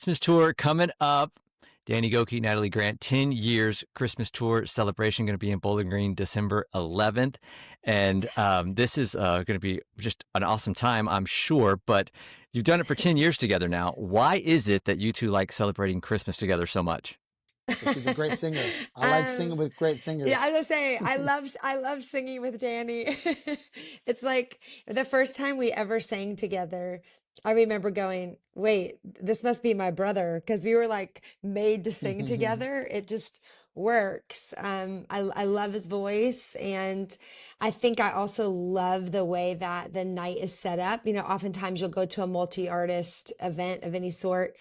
Christmas tour coming up. Danny Gokey, Natalie Grant, 10 years Christmas tour celebration going to be in Bowling Green, December 11th. And this is going to be just an awesome time, I'm sure. But you've done it for 10 years together now. Why is it that you two like celebrating Christmas together so much? She's a great singer. I like singing with great Yeah, I singers. was gonna say I love singing with Danny. It's like the first time we ever sang together. I remember going, "Wait, this must be my brother," because we were like made to sing together. It just works. I love his voice, and I think I also love the way that the night is set up. Oftentimes you'll go to a multi-artist event of any sort,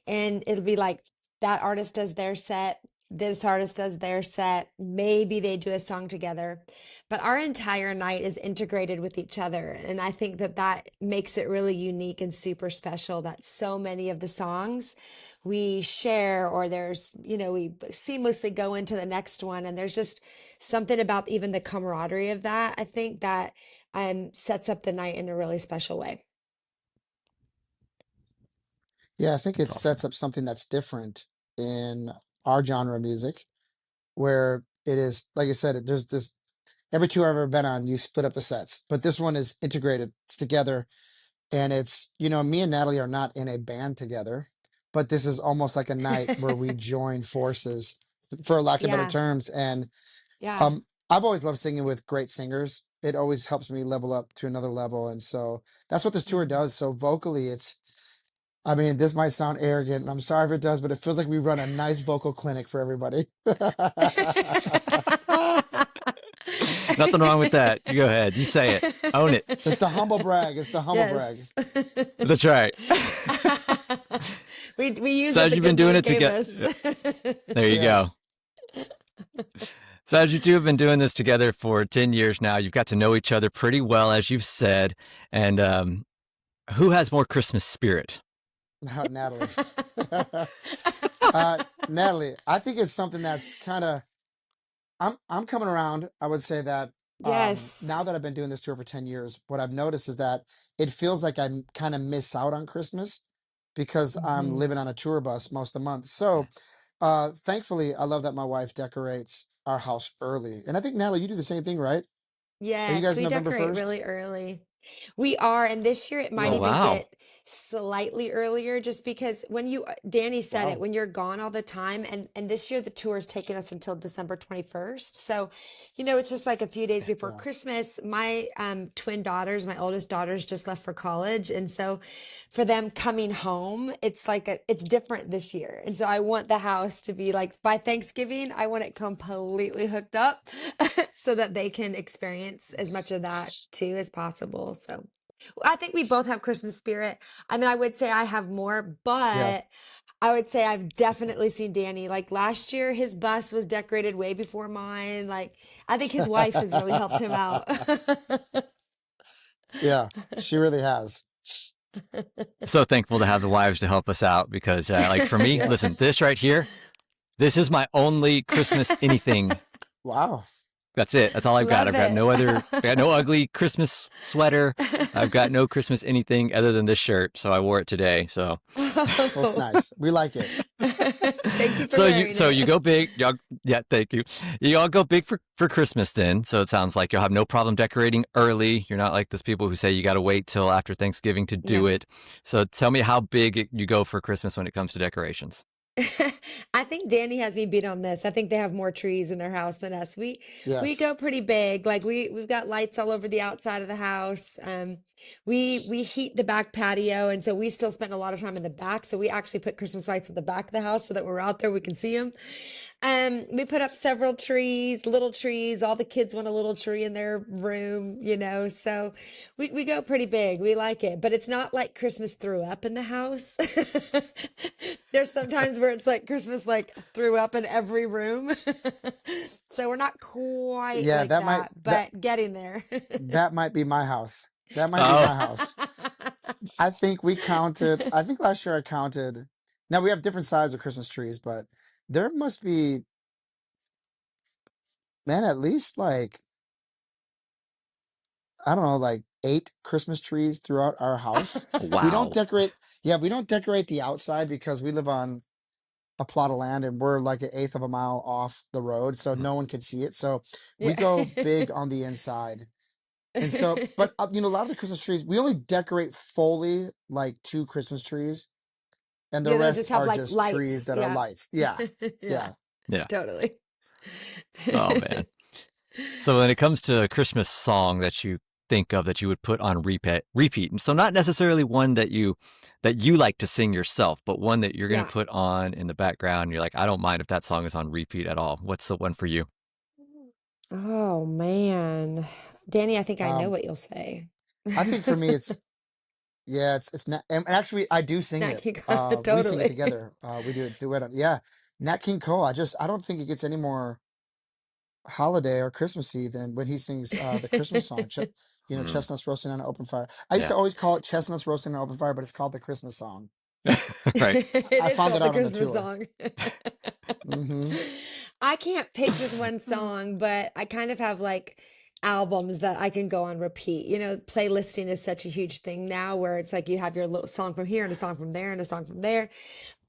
and it'll be like that artist does their set, this artist does their set, maybe they do a song together, but our entire night is integrated with each other. And I think that that makes it really unique and super special that so many of the songs we share, or we seamlessly go into the next one. And there's just something about even the camaraderie of that, I think that sets up the night in a really special way. Yeah, I think it That's awesome. sets up something that's different in our genre of music, where it is, like I said, there's this every tour I've ever been on, you split up the sets, but this one is integrated, it's together, and me and Natalie are not in a band together, but this is almost like a night where we join forces, for lack of better Yeah, terms. And yeah. um, I've always loved singing with great singers. It always helps me level up to another level, and so that's what this tour Mhm. does. So vocally, I mean, this might sound arrogant, and I'm sorry if it does, but it feels like we run a nice vocal clinic for everybody. Nothing wrong with that. You go ahead. You say it. Own it. It's the humble brag. It's the humble brag. Yes. That's right. We use So what as the you've been good doing Lord it gave together, us. there you go. Yes. So as you two have been doing this together for 10 years now, you've got to know each other pretty well, as you've said. And who has more Christmas spirit? Natalie. Natalie, I think it's something that's kind of I'm coming around. I would say that now that Yes. I've been doing this tour for 10 years, what I've noticed is that it feels like I kind of miss out on Christmas because I'm Hmm. living on a tour bus most of the month. So thankfully, I love that my wife decorates our house early. And I think, Natalie, you do the same thing, right? Are you Yes, guys we November decorate 1st? really early. We are, and this year it might Oh, Love it. even wow. get slightly earlier just because Danny said it, Wow. when you're gone all the time, and this year the tour is taking us until December 21st. So, it's just like a few days before Yeah. Christmas. My twin daughters, my oldest daughters just left for college, and so for them coming home, it's different this year. And so I want the house to be like by Thanksgiving, I want it completely hooked up so that they can experience as much of that too as possible. So I think we both have Christmas spirit. I mean, I would say I have more, Yeah. but I would say I've definitely seen Danny. Like last year, his bus was decorated way before mine. Like, I think his wife has really helped him out. Yeah, she really has. So thankful to have the wives to help us out because, like, for me, listen, Yes. this right here, this is my only Christmas anything. Wow. That's it. That's all I've got. Love I've got it. no other, I got no ugly Christmas sweater. I've got no Christmas anything other than this shirt. So I wore it today. So, Well, it's nice. We like it. Thank you for so you, wearing so you it. go big. Y'all, yeah, thank you. You all go big for Christmas then. So it sounds like you'll have no problem decorating early. You're not like those people who say you got to wait till after Thanksgiving to do No. it. So tell me how big you go for Christmas when it comes to decorations. I think Danny has me beat on this. I think they have more trees in their house than us. We Yes. go pretty big. Like we've got lights all over the outside of the house. We heat the back patio, and so we still spend a lot of time in the back. So we actually put Christmas lights at the back of the house so that when we're out there we can see them. We put up several trees, little trees. All the kids want a little tree in their room. So we go pretty big. We like it, but it's not like Christmas threw up in the house. There's sometimes where it's like Christmas like threw up in every room. So we're not quite Yeah, like that might that, but getting there. that might be my house. That might be Oh, my house. I think we counted, I think last year I counted. Now we have different sizes of Christmas trees, but there must be, man, at least like, I don't know, like 8 Christmas trees throughout our house. We don't wow. decorate, Yeah, we don't decorate the outside because we live on a plot of land and we're like an eighth of a mile off the road, so Mm. no one could see it. So we Yeah. go big on the inside. And so, but a lot of the Christmas trees, we only decorate fully like two Christmas trees, and the Yeah, they'll rest just have are like just trees lights. that are Yeah. lights. Yeah. Yeah, Yeah. Yeah. totally. Oh man. So when it comes to a Christmas song that you think of that you would put on repeat, and so not necessarily one that you like to sing yourself, but one that you're going to Yeah. put on in the background. You're like, I don't mind if that song is on repeat at all. What's the one for you? Oh man. Danny, I think I know Um, what you'll say. I think for me, it's not, and actually I do sing Nat it. King Cole, We sing it totally. together. We do it duet. Yeah. Nat King Cole. I don't think it gets any more holiday or Christmassy than when he sings the Christmas song. Mm, Chestnuts roasting on an open fire. I used yeah. to always call it chestnuts roasting on an open fire, but it's called the Christmas song. Right. It I is found it called the out on the Christmas tour. song. Hmm. I can't pick just one song, but I kind of have like albums that I can go on repeat. Playlisting is such a huge thing now where it's like you have your little song from here and a song from there and a song from there.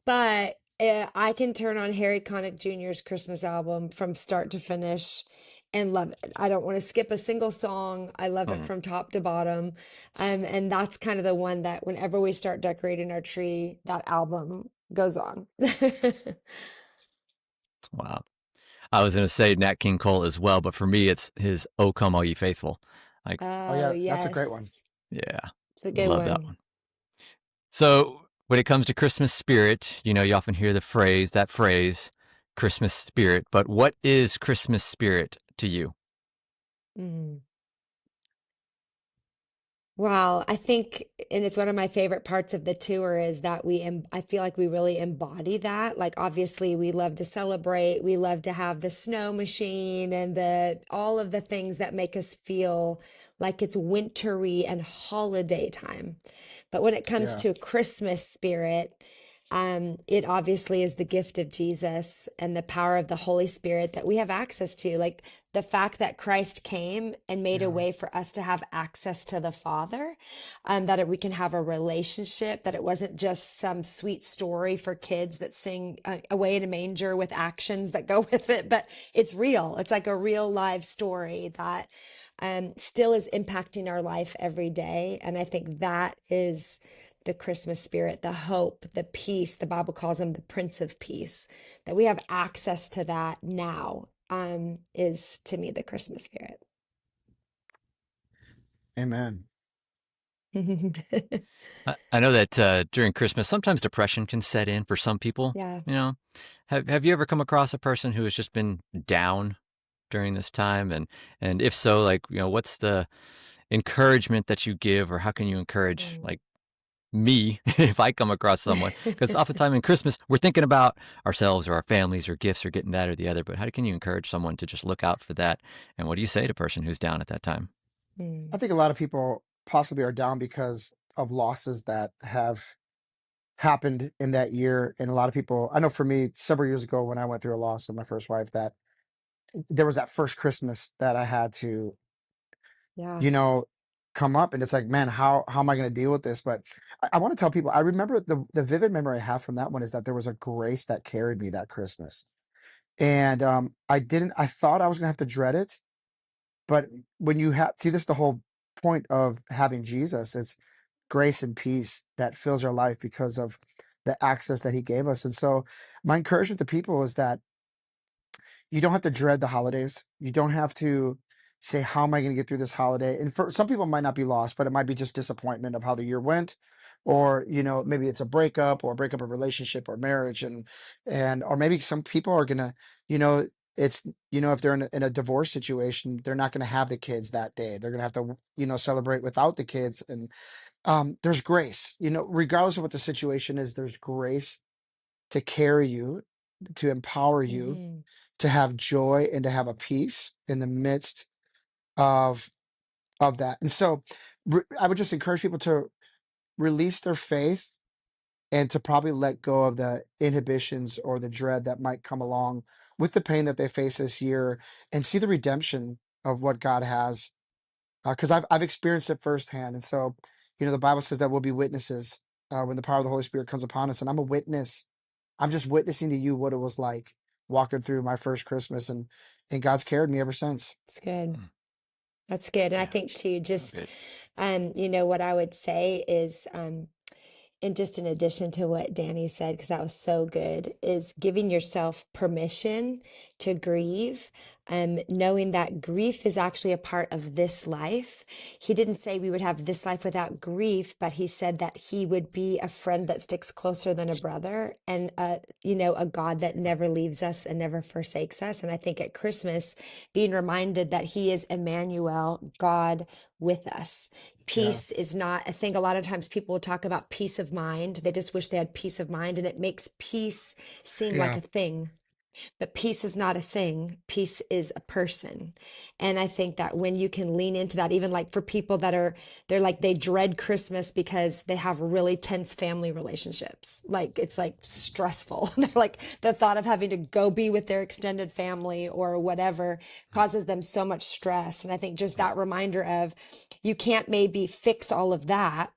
But I can turn on Harry Connick Jr.'s Christmas album from start to finish and love it. I don't want to skip a single song. I love it Mm, from top to bottom. And that's kind of the one that whenever we start decorating our tree, that album goes on. wow. I was going to say Nat King Cole as well, but for me, it's his "O Come All Ye Faithful." Like, Oh Oh, yeah, that's a great one. yes. yeah, It's a good love that one. one. So when it comes to Christmas spirit, you often hear that phrase, Christmas spirit. But what is Christmas spirit to you? Mm. Well, I think, and it's one of my favorite parts of the tour is that I feel like we really embody that. Like, obviously, we love to celebrate. We love to have the snow machine and all of the things that make us feel like it's wintry and holiday time. But when it comes Yeah. to Christmas spirit, it obviously is the gift of Jesus and the power of the Holy Spirit that we have access to. Like the fact that Christ came and made a Yeah. way for us to have access to the Father, we can have a relationship, that it wasn't just some sweet story for kids that sing away in a manger with actions that go with it, but it's real. It's like a real live story that still is impacting our life every day. And I think that is the Christmas spirit, the hope, the peace. The Bible calls him the Prince of Peace. That we have access to that now is to me the Christmas spirit. Amen. I know that during Christmas, sometimes depression can set in for some people. Yeah. You know, have you ever come across a person who has just been down during this time? And if so, like, what's the encouragement that you give, or how can you encourage Mm. like me if I come across someone? Because oftentimes in Christmas, we're thinking about ourselves or our families or gifts or getting that or the other. But how can you encourage someone to just look out for that? And what do you say to a person who's down at that time? I Mm. think a lot of people possibly are down because of losses that have happened in that year. And a lot of people, I know for me, several years ago when I went through a loss of my first wife, that there was that first Christmas that I had to, Yeah. you know, come up, and it's like, man, how am I going to deal with this? But I want to tell people, I remember the vivid memory I have from that one is that there was a grace that carried me that Christmas. And I thought I was going to have to dread it. But when you have, see, this is the whole point of having Jesus. It's grace and peace that fills our life because of the access that he gave us. And so my encouragement to people is that you don't have to dread the holidays. You don't have to say, how am I going to get through this holiday? And for some people, it might not be lost, but it might be just disappointment of how the year went. Or, maybe it's a breakup or a breakup of relationship or marriage. Or maybe some people are going to, you know, it's, if they're in a divorce situation, they're not going to have the kids that day. They're going to have to, celebrate without the kids. And there's grace, regardless of what the situation is, there's grace to carry you, to empower you, Hmm. to have joy and to have a peace in the midst of that. And so I would just encourage people to release their faith and to probably let go of the inhibitions or the dread that might come along with the pain that they face this year, and see the redemption of what God has. Because I've experienced it firsthand. And so, the Bible says that we'll be witnesses when the power of the Holy Spirit comes upon us. And I'm a witness. I'm just witnessing to you what it was like walking through my first Christmas, and God's carried me ever since. It's good. Mm. That's good. And I Yeah. think too, So just good. what I would say is and just in addition to what Danny said, because that was so good, is giving yourself permission to grieve, knowing that grief is actually a part of this life. He didn't say we would have this life without grief, but he said that he would be a friend that sticks closer than a brother, and a God that never leaves us and never forsakes us. And I think at Christmas, being reminded that he is Emmanuel, God with us. Yeah. Peace is not, I think a lot of times people will talk about peace of mind. They just wish they had peace of mind, and it makes peace seem like Yeah. a thing. But peace is not a thing. Peace is a person. And I think that when you can lean into that, even like for people that they're like, they dread Christmas because they have really tense family relationships. Like it's like stressful. They're like, the thought of having to go be with their extended family or whatever causes them so much stress. And I think just that reminder of you can't maybe fix all of that,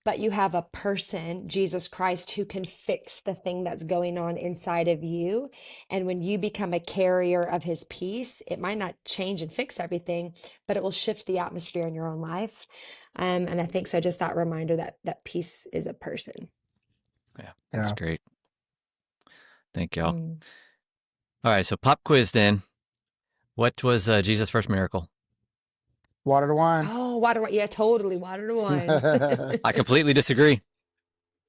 but you have a person, Jesus Christ, who can fix the thing that's going on inside of you. And when you become a carrier of his peace, it might not change and fix everything, but it will shift the atmosphere in your own life. And I think so, just that reminder that peace is a person. Yeah, that's Yeah. great. Thank y'all. Mm. All right, so pop quiz then. What was Jesus' first miracle? Water to wine. Oh, water. Yeah, totally. Water to wine. I completely disagree.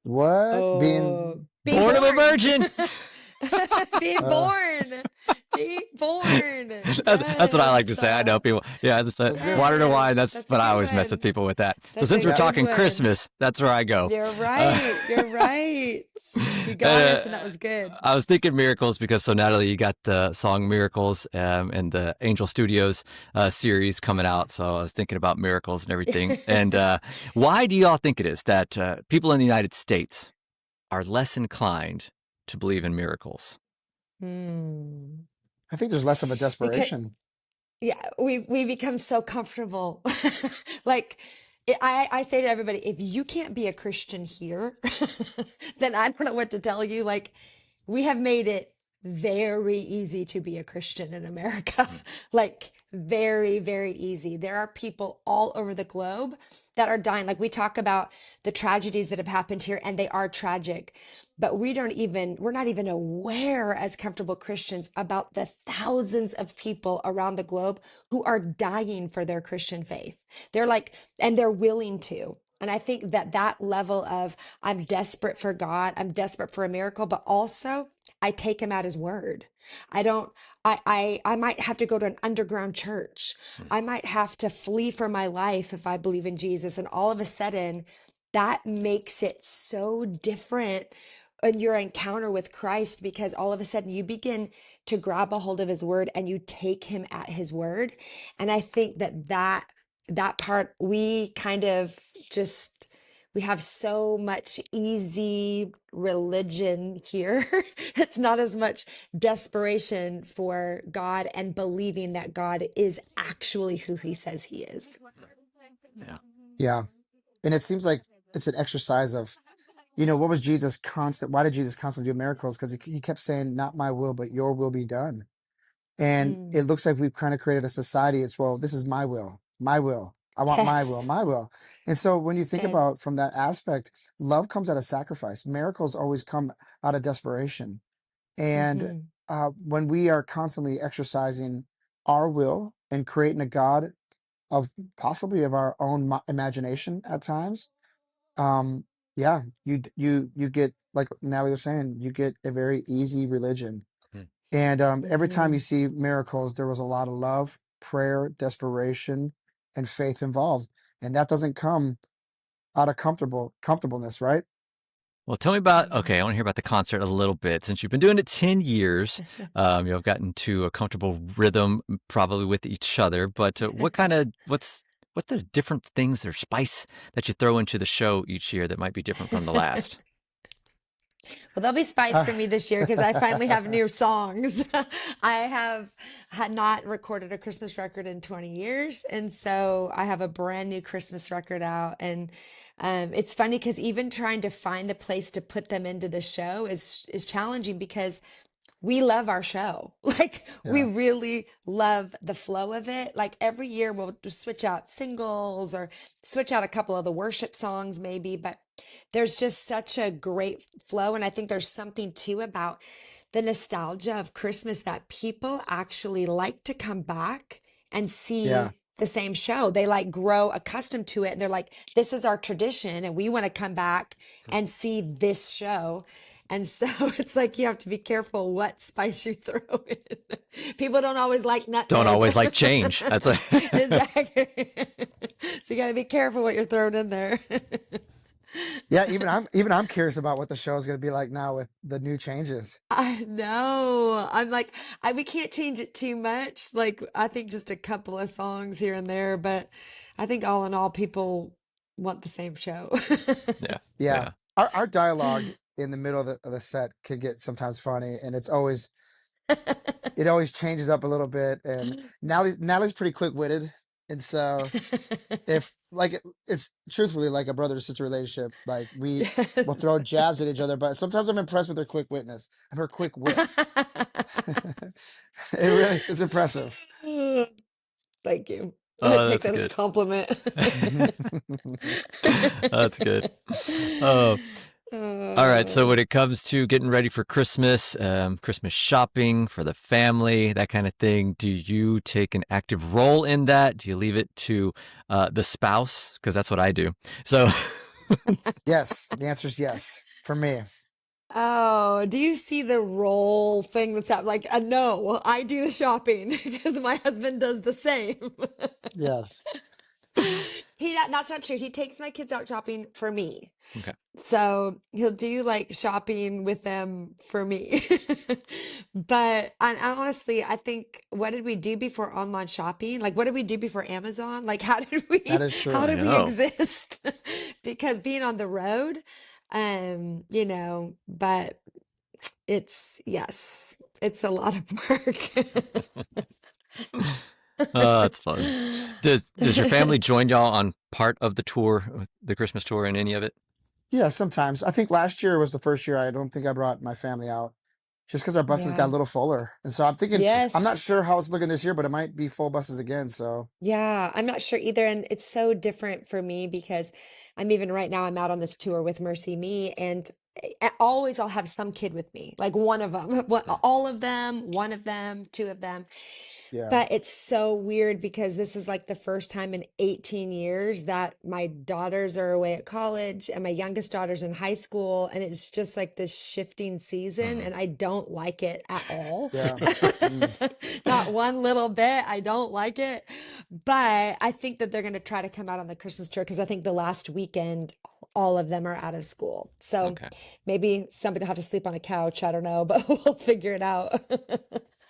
What? Oh, be Born of a virgin. Be Uh, born. Be born. That's what I like to Yes. say. I know people. Yeah, it's That's good. water to wine. That's That's a but I good always mess with one. people with that. So That's since a we're Yeah. good talking one. Christmas, that's where I go. You're right. You're right. You got us, and that was good. I was thinking miracles because so Natalie, you got the song Miracles and the Angel Studios series coming out. So I was thinking about miracles and everything. And why do y'all think it is that people in the United States are less inclined to believe in miracles? Hmm. I think there's less of a Because desperation. yeah, we become so comfortable. Like I say to everybody, if you can't be a Christian here, then I don't know what to tell you. Like we have made it very easy to be a Christian in America. Like very, very easy. There are people all over the globe that are dying. Like we talk about the tragedies that have happened here, and they are tragic. But we're not even aware as comfortable Christians about the thousands of people around the globe who are dying for their Christian faith. They're like, and they're willing to. And I think that level of I'm desperate for God, I'm desperate for a miracle, but also I take him at his word. I don't, I might have to go to an underground church. I might have to flee for my life if I believe in Jesus. And all of a sudden, that makes it so different in your encounter with Christ, because all of a sudden you begin to grab a hold of his word and you take him at his word. And I think that part we kind of just we have so much easy religion here. It's not as much desperation for God and believing that God is actually who he says he is. Yeah. Yeah. And it seems like it's an exercise of, what was Jesus constant? Why did Jesus constantly do miracles? Because he kept saying, not my will, but your will be done. And it Mm. looks like we've kind of created a society. It's, well, this is my will, my will. I want my will, Yes. my will. And so when you It's think good. about from that aspect, love comes out of sacrifice. Miracles always come out of desperation. And Hmm. when we are constantly exercising our will and creating a God of possibly of our own imagination at times, um, yeah, you get, like Natalie was saying, you get a very easy religion. Hmm. And every time you Hmm. see miracles, there was a lot of love, prayer, desperation, and faith involved. And that doesn't come out of comfortableness, right? Well, tell me about, okay, I want to hear about the concert a little bit. Since you've been doing it 10 years, you've gotten to a comfortable rhythm probably with each other, but what's the different things or spice that you throw into the show each year that might be different from the last? Well, there'll be spice Uh, for me this year because I finally have new songs. I had not recorded a Christmas record in 20 years, and so I have a brand new Christmas record out. And it's funny because even trying to find the place to put them into the show is challenging because we love our show. Like we yeah, really love the flow of it. Like every year we'll just switch out singles or switch out a couple of the worship songs maybe, but there's just such a great flow. And I think there's something too about the nostalgia of Christmas that people actually like to come back and yeah, see the same show. They like grow accustomed to it and they're like, this is our tradition and we want to come back and see this show. And so it's like you have to be careful what spice you throw in. People don't always like Don't nutmeg. always like change. That's a Exactly. So you got to be careful what you're throwing in there. yeah. Even I'm curious about what the show is going to be like now with the new changes. I know. I'm like, we can't change it too much. Like, I think just a couple of songs here and there, but I think all in all, people want the same show. yeah, Yeah, yeah. our dialogue in the middle of the set can get sometimes funny, and it always changes up a little bit. And Natalie's pretty quick witted, and so if like it's truthfully like a brother to sister relationship. Like we will throw Yes. jabs at each other, but sometimes I'm impressed with her quick witness and her quick wit. It's impressive. Thank you. I Oh, take that's that as a good. compliment. That's good. Oh, all right. So Oh, when it comes to getting ready for Christmas, Christmas shopping for the family, that kind of thing, do you take an active role in that? Do you leave it to the spouse? Because that's what I do. So, Yes, the answer is yes for me. oh, do you see the role thing that's happening? Like, no, I do the shopping because my husband does the same. Yes. That's not true. He takes my kids out shopping for me. okay. So he'll do like shopping with them for me. But honestly, I think what did we do before online shopping? Like what did we do before Amazon? Like That is how true. I did we know. exist? Because being on the road, but yes, it's a lot of work. Oh, that's fun. Does your family join y'all on part of the tour, the Christmas tour, in any of it? Yeah, sometimes. I think last year was the first year I don't think I brought my family out just because our buses got Yeah. a little fuller. And so I'm thinking, I'm not Yes. sure how it's looking this year, but it might be full buses again. So Yeah, I'm not sure either. And it's so different for me because I'm even right now, I'm out on this tour with Mercy Me, and always I'll have some kid with me, like one of them, all of them, one of them, two of them. yeah, But it's so weird because this is like the first time in 18 years that my daughters are away at college and my youngest daughter's in high school. And it's just like this shifting season, Mhm. and I don't like it at all. yeah. Mm, Not one little bit. I don't like it. But I think that they're going to try to come out on the Christmas tour because I think the last weekend, all of them are out of school. So Okay. maybe somebody will have to sleep on a couch. I don't know, but we'll figure it out.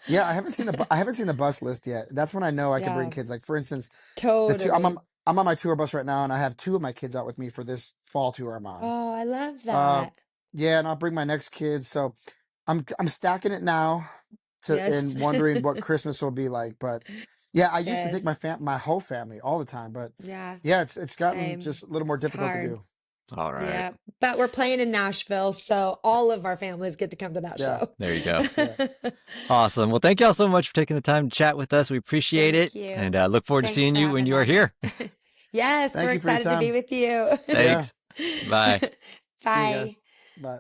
yeah, I haven't seen the bus list yet. That's when I know I can bring Yeah, kids. Like for instance, the two totally. I'm on my tour bus right now, and I have two of my kids out with me for this fall tour I'm on. Oh, I love Uh, that. yeah, and I'll bring my next kids. So I'm stacking it now to Yes. and wondering what Christmas will be like. But yeah, I used to take Yes. my whole family all the time, but Yeah. yeah, it's gotten Same. just a little more It's difficult to hard. do. All right. Yeah. But we're playing in Nashville, so all of our families get to come to that Yeah, show. There you go. yeah. Awesome. Well, thank y'all so much for taking the time to chat with us. We appreciate it, Thank and you. look forward to Thanks seeing for you when having you are us. here. Yes, we're Thank you for your excited to be time. with you. Yeah. Thanks. Bye. See you Bye. guys. Bye.